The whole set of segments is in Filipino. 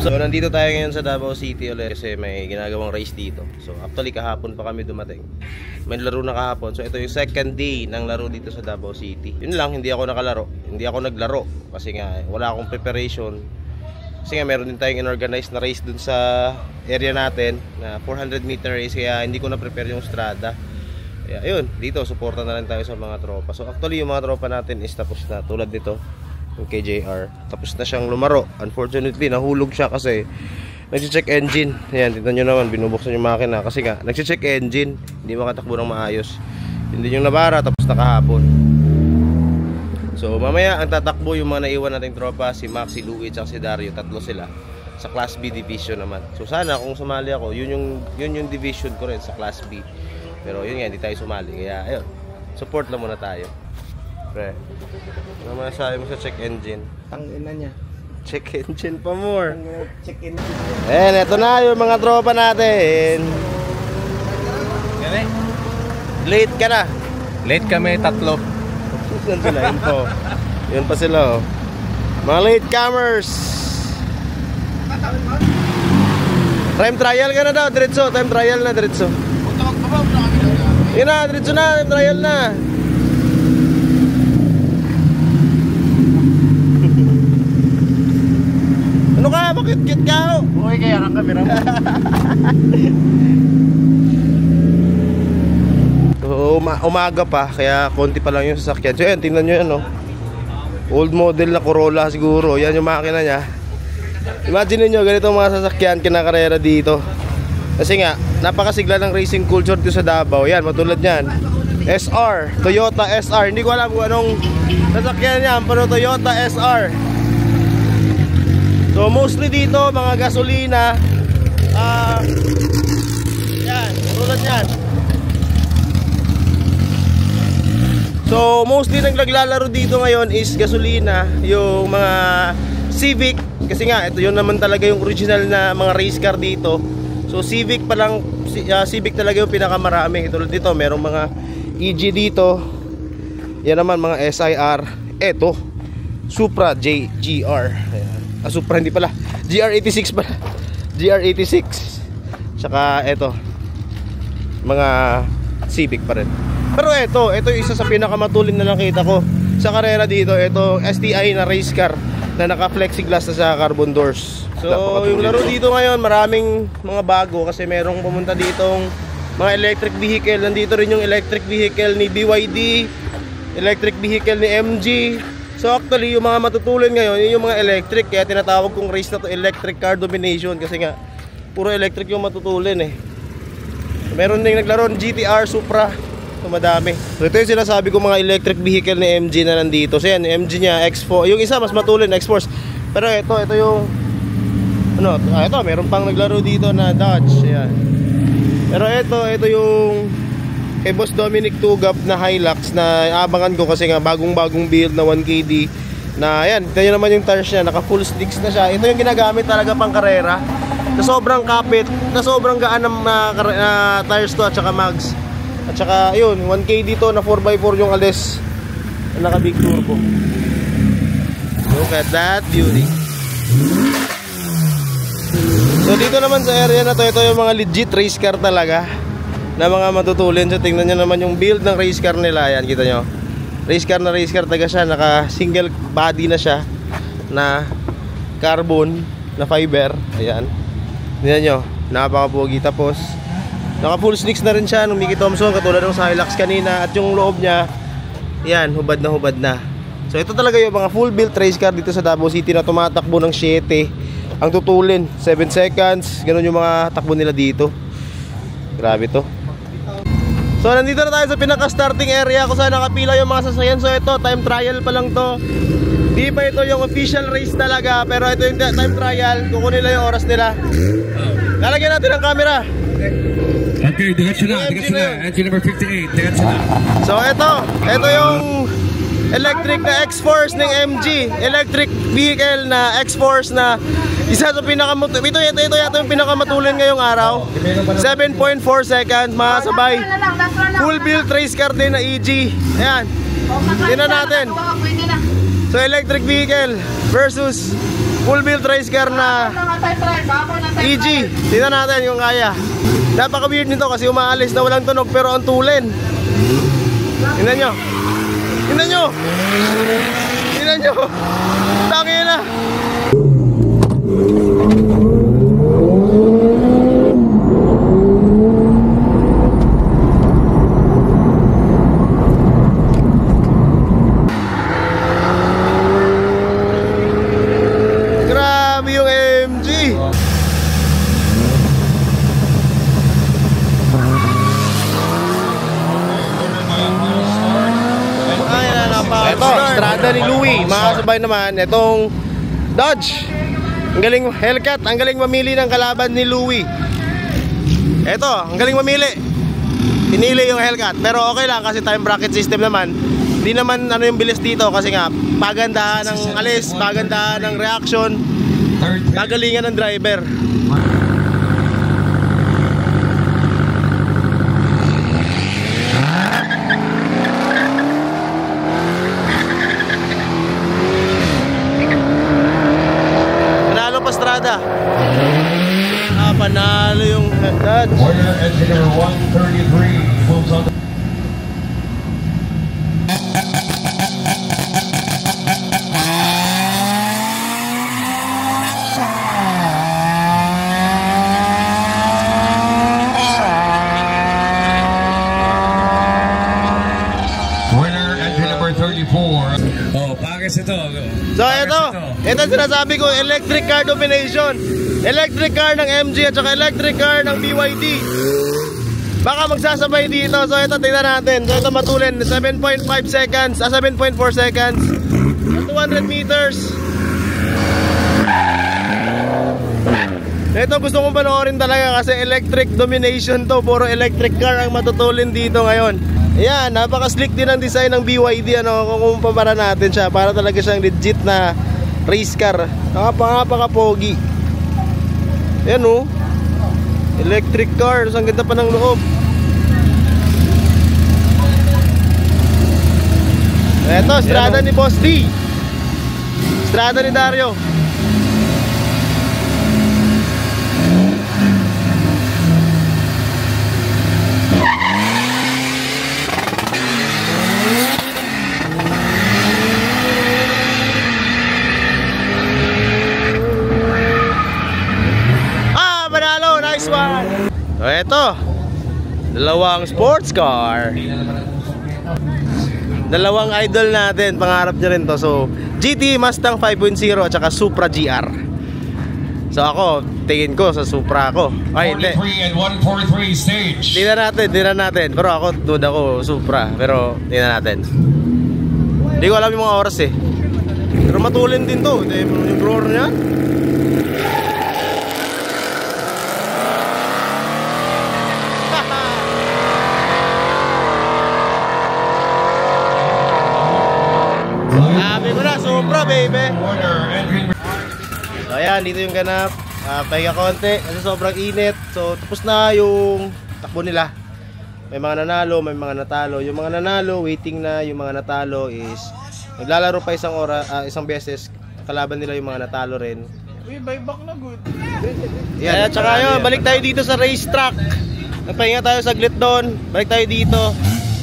So nandito tayo ngayon sa Davao City ulit kasi may ginagawang race dito. So actually kahapon pa kami dumating. May laro na kahapon. So ito yung second day ng laro dito sa Davao City. Yun lang, hindi ako nakalaro. Hindi ako naglaro kasi nga wala akong preparation. Kasi nga meron din tayong inorganize na race dun sa area natin na 400 meter race, kaya hindi ko na prepare yung strada. Kaya ayun, dito suporta na lang tayo sa mga tropa. So actually yung mga tropa natin is tapos na, tulad nito yung KJR, tapos na siyang lumaro. Unfortunately nahulog siya kasi nag-check engine. Ayan, tignan nyo naman, binubuksan yung makina kasi nga nag-check engine, hindi makatakbo ng maayos. Hindi yung nabara, tapos nakahapon. So mamaya ang tatakbo yung mga naiwan nating tropa, si Max, si Louie, at si Dario. Tatlo sila sa Class B division naman. So sana kung sumali ako, yun yung division ko rin sa Class B. Pero yun nga, hindi tayo sumali, kaya ayun, support lang muna tayo. Pre, ano masasabi mo sa check engine? Tangina niya. Check engine pa more. Check engine. Eto na yung mga tropa natin. Gani? Late ka na. Late kami, tatlo. Yan sila, yun po. Yun pa sila, oh. Mga late comers. Time trial ka na daw, diretso. Time trial na, diretso. Yun na, diretso na, time trial na. Ano ka? Bakit cute ka? Okay, kaya ang kamera mo. So, umaga pa, kaya konti pa lang yung sasakyan. So yan, tingnan nyo yan, no? Old model na Corolla siguro. Yan yung makina niya. Imagine nyo, ganito mga sasakyan kinakarera dito. Kasi nga, napakasigla ng racing culture dito sa Davao. Yan, matulad yan, SR, Toyota SR. Hindi ko alam kung anong sasakyan yan, pero Toyota SR. So mostly dito mga gasolina, yan, tulad yan. So mostly naglalaro dito ngayon is gasolina, yung mga Civic. Kasi nga ito yun naman talaga yung original na mga race car dito. So Civic pa lang, Civic talaga yung pinakamarami. Tulad dito merong mga EG dito. Yan naman mga SIR. Eto Supra GR. Ayan. Supra hindi pala, GR86 pala, GR86. Tsaka eto mga Civic pa rin. Pero ito yung isa sa pinakamatulin na nakita ko sa karera dito. Ito STI na race car na naka flexiglass na sa carbon doors. So yung laro dito ngayon maraming mga bago kasi merong pumunta ditong mga electric vehicle. Nandito rin yung electric vehicle ni BYD, electric vehicle ni MG. So actually yung mga matutulin ngayon, yun yung mga electric. Kaya tinatawag kong race na to electric car domination. Kasi nga puro electric yung matutulin eh. So, meron ding naglaro ng GTR, Supra. So madami. So ito yung sinasabi ko mga electric vehicle ni MG na nandito. So yan, MG niya, X4. Yung isa mas matulin, X-Force. Pero ito yung ano, ito meron pang naglaro dito na Dodge. Ayan. Pero ito yung kay Boss Dominic Tugap na Hilux na abangan ko kasi nga bagong build na 1KD na yan, ito naman yung tires niya, naka full sticks na siya. Ito yung ginagamit talaga pang karera na sobrang kapit, na sobrang gaan ng tires to at saka mags. At saka yun, 1KD to na 4x4 yung alis na naka big turbo. Look at that beauty. So dito naman sa area na to, ito yung mga legit race car talaga na mga matutulin. So tingnan nyo naman yung build ng race car nila. Yan, kita nyo, race car taga siya, naka single body na siya na carbon na fiber. Ayan, tingnan nyo, napakapogi. Tapos naka full slicks na rin siya ng Mickey Thompson katulad ng sa Hilux kanina. At yung loob nya, yan, hubad na. So ito talaga yung mga full built race car dito sa Davao City na tumatakbo ng 7 ang tutulin, 7 seconds. Ganun yung mga takbo nila dito. Grabe to. So nandito na tayo sa pinaka-starting area kung saan nakapila yung mga sasakyan. So ito, time trial pa lang to. Di pa ito yung official race talaga, pero ito yung time trial. Kukunin lang yung oras nila. Lalagyan natin ang camera. Okay, diretso na. Engine number 58, diretso na. So ito electric na X-Force ng MG. Electric vehicle na X-Force na isa sa ito yata yung pinakamatulin ngayong araw. 7.4 seconds, makasabay. Full build race car din na EG. Ayan. Tingnan natin. So electric vehicle versus full build race car na EG. Tingnan natin yung kaya. Napaka-weird nito kasi umaalis na walang tunog pero ang tulin. Tingnan nyo. Tingnan nyo. Tingnan nyo. Tangin na. Grabe yung MG. Ito, Strada ni Louie. Makasabay naman itong Dodge. Ang galing Hellcat, ang galing mamili ng kalaban ni Louie. Ito, ang galing mamili. Pinili yung Hellcat, pero okay lang kasi time bracket system naman. Hindi naman ano yung bilis dito kasi nga pagandahan ng alis, pagandahan ng reaction, pagalingan ng driver. Strada. Panalo yung Dodge. Warrior Engineer 133 moves on. Winner engine number 34. Oh, pares ito. So ito sinasabi ko, electric car domination. Electric car ng MG at saka electric car ng BYD. Baka magsasabay dito. So ito tingnan natin. So ito matulin 7.5 seconds, 7.4 seconds. 200 meters. Ito gusto kong panoorin talaga kasi electric domination to. Puro electric car ang matutulin dito ngayon. Ayan, napaka-slick din ang design ng BYD ano, kung kumpara natin siya. Para talaga siyang legit na race car. Napaka-pogi. Ayan o. Electric car. Ang ganda pa ng loob. Ito, Strada ni Boss D. Strada ni Dario. So ito, dalawang sports car. Dalawang idol natin, pangarap nyo rin to. So GT Mustang 5.0 at saka Supra GR. So ako, tingin ko sa Supra ako. Ay hindi, 43 and 143 stage. tingnan natin. Pero ako, duda ko Supra. Pero tingnan natin. Hindi ko alam yung mga oras eh. Pero matulin din to. Yung roar niya. Sabi mo na, Supra baby. So ayan, dito yung ganap. Pahinga konti kasi sobrang init. So tapos na yung takbo nila. May mga nanalo, may mga natalo. Yung mga nanalo, waiting na. Yung mga natalo is naglalaro pa isang beses. Kalaban nila yung mga natalo rin. Uy, buyback na good. Yan, at saka yun, balik tayo dito sa racetrack. Nagpahinga tayo saglit doon. Balik tayo dito.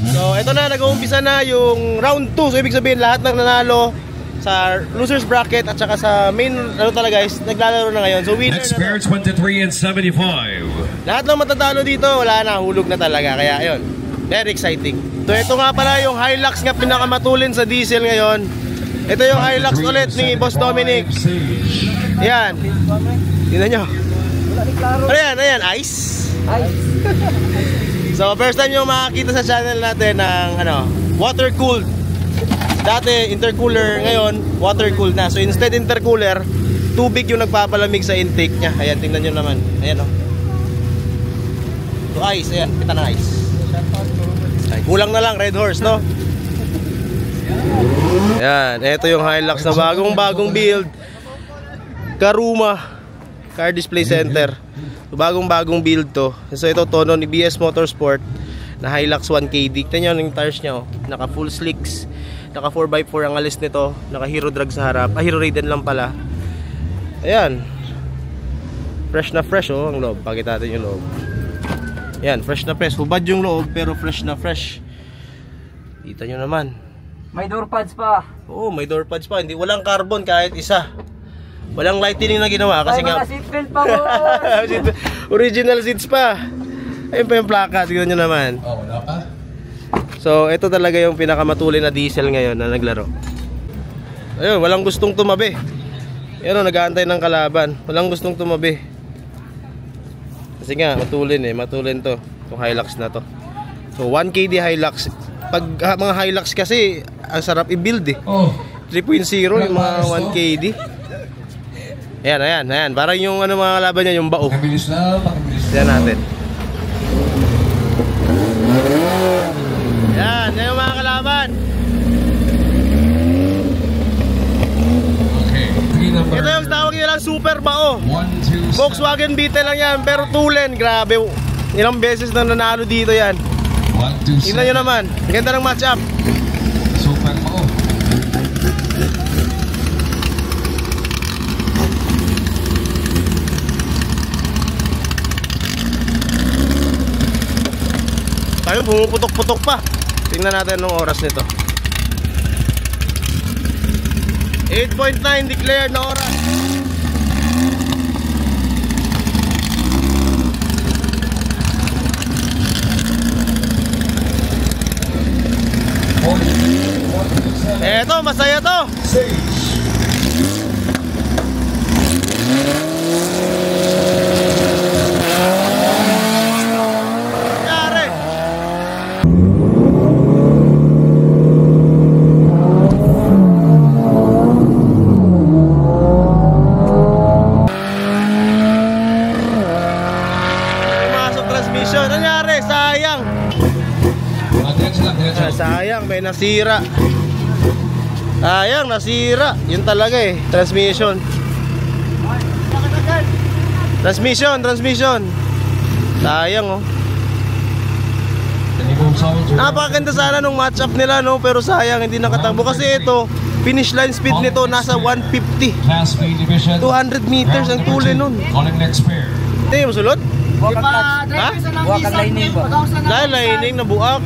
So, ito na, nag-uumpisa na yung round 2. So, ibig sabihin, lahat ng nanalo sa losers bracket at saka sa main, ano talaga guys, naglalaro na ngayon. So, winner Next na pairs 23 and 75. lahat ng matatalo dito, wala na, hulog na talaga. Kaya, ayun, very exciting. So, ito nga pala yung Hilux nga pinakamatulin sa diesel ngayon. Ito yung Hilux ulit ni Boss Dominic. Ayan. Tignan nyo. Ano yan? Ano yan? Ice? So first time nyo makakita sa channel natin ng water-cooled. Dati intercooler, ngayon water-cooled na. So instead intercooler, tubig yung nagpapalamig sa intake nya. Ayan, tingnan nyo naman. Ayan o. So ice, ayan, kita ng ice. Kulang na lang, Red Horse, no? Ayan, ito yung Hilux na bagong build. Karuma Car Display Center. So, bagong build to. So ito tono ni BS Motorsport na Hilux 1KD. Tignan nyo yung tires nya, oh. Naka full slicks. Naka 4x4 ang alis nito. Naka Hero Drag sa harap. Hero Raiden lang pala. Ayan. Fresh na fresh, oh, ang loob. Pakita natin yung loob. Ayan, fresh na fresh. Hubad yung loob pero fresh na fresh. Kita nyo naman. May door pads pa. Oo, may door pads pa. Hindi, walang carbon kahit isa. Walang lightning na ginawa kasi nga seatbelt pa, boss. original seats pa. Ayun pa yung plaka, tignan nyo naman. Oh, wala pa? So, ito talaga yung pinakamatulin na diesel ngayon na naglaro. Ayun, walang gustong tumabi. Ayun, nag-aantay ng kalaban. Walang gustong tumabi. Kasi nga, matulin to. Itong Hilux na to. So, 1KD Hilux. Pag mga Hilux kasi, ang sarap i-build eh. Oh. 3.0 yung mga 1KD. Ayan. Parang yung ano mga kalaban niya, yung bao. Pakibilis na. Yan natin. Yan yung mga kalaban. Okay, number Ito yung tawag nila super bao. 1, 2, Volkswagen Beetle lang yan, pero tulen, grabe. Ilang beses na nanalo dito yan. 1, 2, Tingnan nyo naman, ganda ng match up. Super mo. Tayo pumuputok-putok pa. Tingnan natin anong oras nito. 8.9 declared na oras. Eto, masaya to. Yari. Pumasok transmission. Nangyari, sayang. Sayang, may nasira. Sayang, nasira. Yun talaga eh, transmission. Transmission. Sayang oh. Napakaganda sana nung match up nila no, pero sayang hindi nakatakbo kasi ito, finish line speed nito nasa 150. Class B division. 200 meters ang tuloy nun. Calling next pair. Ito yung sulod? Huwag kang Ha? lining po. Dahil lining na buak.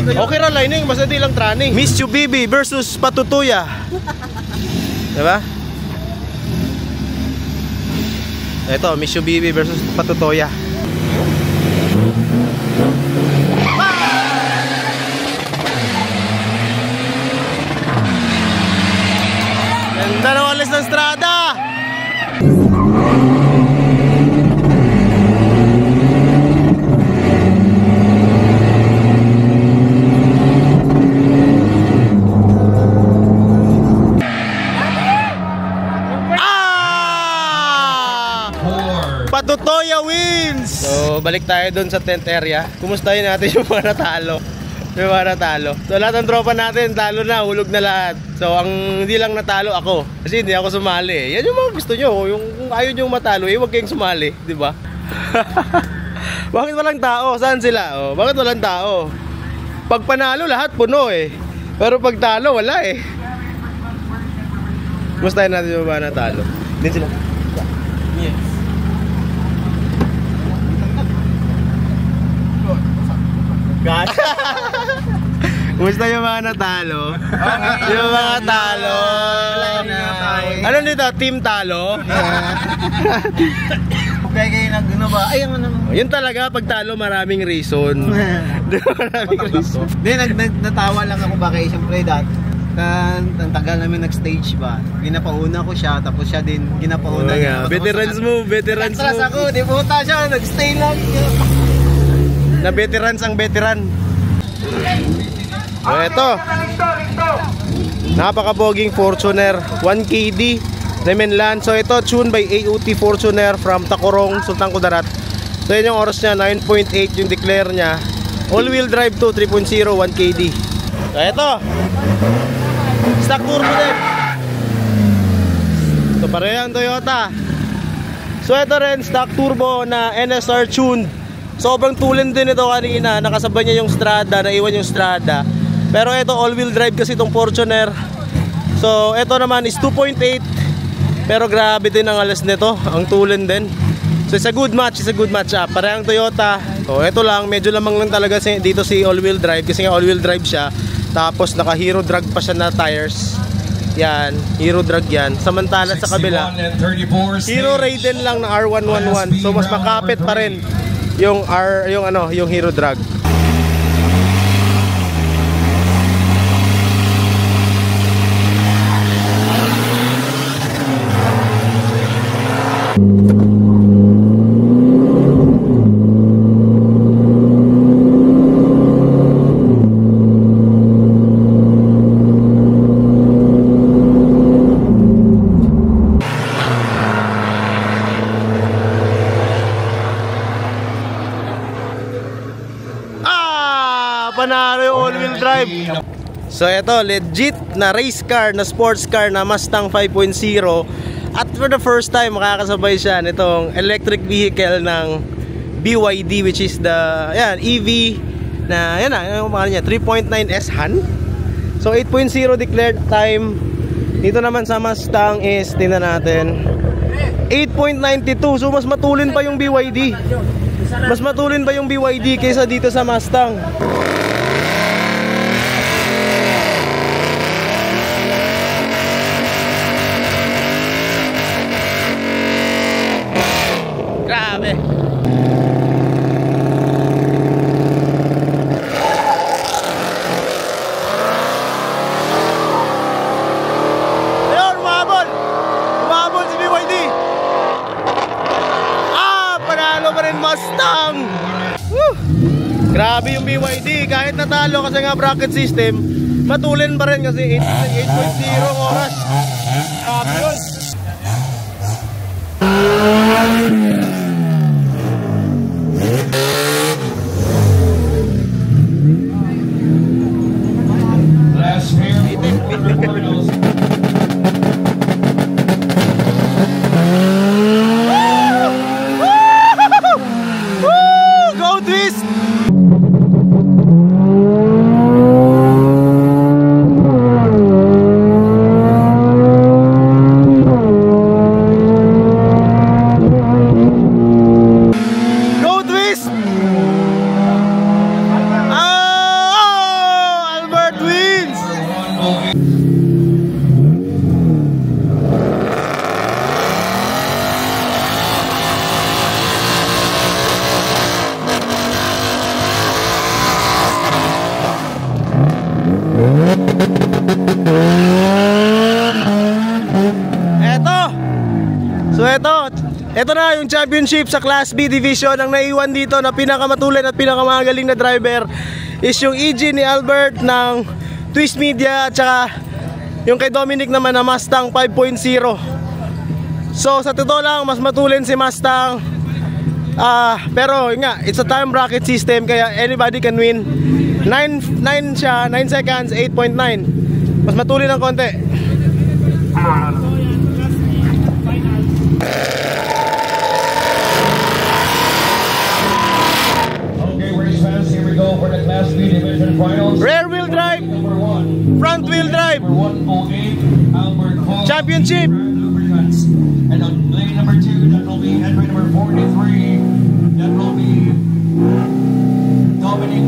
Okay ra lining, basta di lang trani. Miss You Bibi versus Patutuya. Diba? Ito, Miss You Bibi versus Patutuya. Ganda ng alis ng strada. Patutoya wins! So, balik tayo dun sa tent area. Kumustahin natin yung mga natalo. So, lahat ng tropa natin, talo na, hulog na lahat. So, ang hindi lang natalo ako. Kasi hindi ako sumali. Yan yung mga gusto nyo. Yung kung ayaw nyo matalo, huwag kayong sumali. Diba? Bakit walang tao? Saan sila? Oh, bakit walang tao? Pag panalo, lahat puno eh. Pero pag talo, wala eh. Kumustahin natin yung mga natalo. Din sila. Yes. God. Kumusta yung mga natalo? Yung mga talo. Ano nito? Team talo? Kaya kayo nag-ano ba? Ay, ano naman. Yun talaga, pag talo maraming reason. Maraming reason. Hindi, natawa lang ako ba kay siyempre ang tagal namin nag-stage ba. Ginapauna ko siya, tapos siya din ginapauna niya. Veterans mo. Atras ako, di puta siya, nag-stay lang. Na veterans ang veteran. So eto, napakaboging Fortuner 1KD Remenlan. So ito tuned by AOT Fortuner from Tacorong, Sultan Kudarat. So yun yung oras niya, 9.8 yung declare niya. All wheel drive to 3.0 1KD. So eto, Stock turbo din. So parehang Toyota. So ito rin stock turbo na NSR tuned. Sobrang tulin din ito kanina. Nakasabay niya yung Strada, naiwan yung Strada. Pero ito all-wheel drive kasi itong Fortuner. So ito naman is 2.8. Pero grabe din ang alas nito. Ang tulin din. So it's a good match, Parehang Toyota. So ito lang, medyo lamang lang talaga dito si all-wheel drive. Kasi nga all-wheel drive siya. Tapos naka Hero Drag pa siya na tires. Yan, Hero Drag yan. Samantala sa kabila, Hero Raiden lang na R111. So mas makapit pa rin yung yung Hero Drag. Panalo yung all-wheel drive. So ito, legit na race car, na sports car na Mustang 5.0. At for the first time, makakasabay siya nitong electric vehicle ng BYD, which is the EV na, yan na, yung pangalan niya, 3.9S Han. So 8.0 declared time. Dito naman sa Mustang is, tingnan natin, 8.92. So mas matulin pa yung BYD. Mas matulin pa yung BYD kaysa dito sa Mustang. Grabe. Ayun, umabol si BYD. Panalo pa rin Mustang. Woo! Grabe yung BYD, kahit natalo kasi nga bracket system, matulin pa rin kasi 8.0 oras. Grabe yun. Last pair Go twist! Go twist! Albert wins! Ito na yung championship sa Class B division. Ang naiwan dito na pinakamatulin at pinakamagaling na driver is yung EG ni Albert ng Twist Media at saka yung kay Dominic naman na Mustang 5.0. So sa totoo lang, mas matulin si Mustang. Pero yun nga, it's a time bracket system kaya anybody can win. 9 siya, 9 seconds, 8.9. Mas matulin ng konti. for the Class B Division Finals. Rear wheel drive, front wheel drive, 108 Albert Hall championship. Lubricants. And on lane number 2, that will be entry number 43. That will be Dominic